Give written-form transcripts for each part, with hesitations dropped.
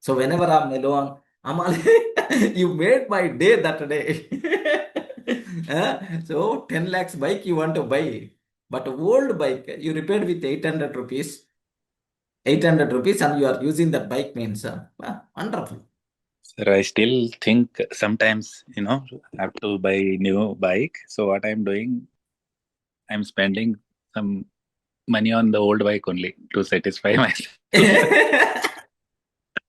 So whenever I'm alone, I'm you made my day that day. So 10 lakhs bike you want to buy, but old bike you repaired with 800 rupees, 800 rupees, and you are using that bike means wonderful. Sir, I still think sometimes, I have to buy new bike. So what I'm doing, I'm spending some money on the old bike only to satisfy myself.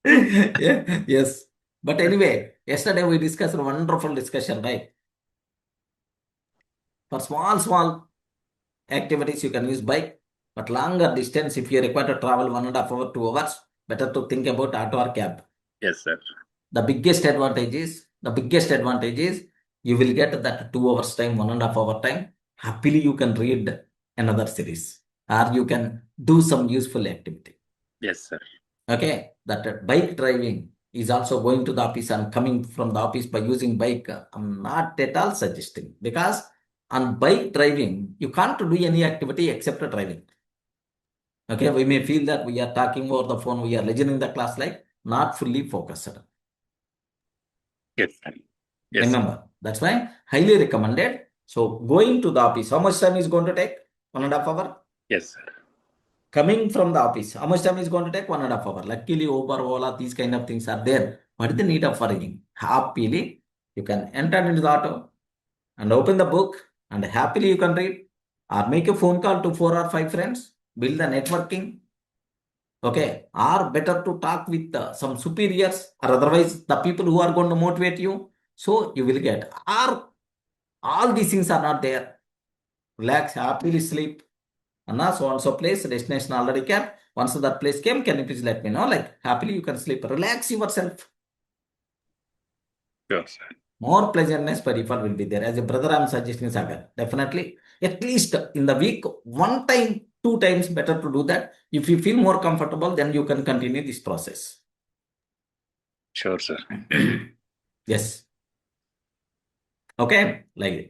Yeah, yes. But anyway, yesterday we discussed a wonderful discussion, right? For small activities, you can use bike, but longer distance, if you require to travel 1.5 hours, 2 hours, better to think about auto or cab. Yes, sir. The biggest advantage is you will get that 2 hours time, 1.5 hour time. Happily, you can read another series or you can do some useful activity. Yes, sir. Okay, that bike driving is also going to the office and coming from the office by using bike. I'm not at all suggesting, because on bike driving you can't do any activity except driving. Okay, we may feel that we are talking over the phone, we are listening the class, like not fully focused. Yes, sir. Yes, sir. Remember, that's why highly recommended. So going to the office, how much time is going to take? 1.5 hour. Yes, sir. Coming from the office, how much time is going to take? 1.5 hour. Luckily, Uber, Ola, these kind of things are there. What is the need of hurrying? Happily, you can enter into the auto and open the book, and happily you can read or make a phone call to 4 or 5 friends, build the networking. Okay, or better to talk with some superiors, or otherwise the people who are going to motivate you. So you will get. Or all these things are not there. Relax, happily sleep. Anna, so and so place, destination already kept. Once that place came, can you please let me know? Like, happily you can sleep. Relax yourself. Sure, sir. More pleasantness by default will be there. As a brother, I'm suggesting Sagar. Definitely, at least in the week, 1 time, 2 times, better to do that. If you feel more comfortable, then you can continue this process. Sure, sir. Yes. Okay, like it.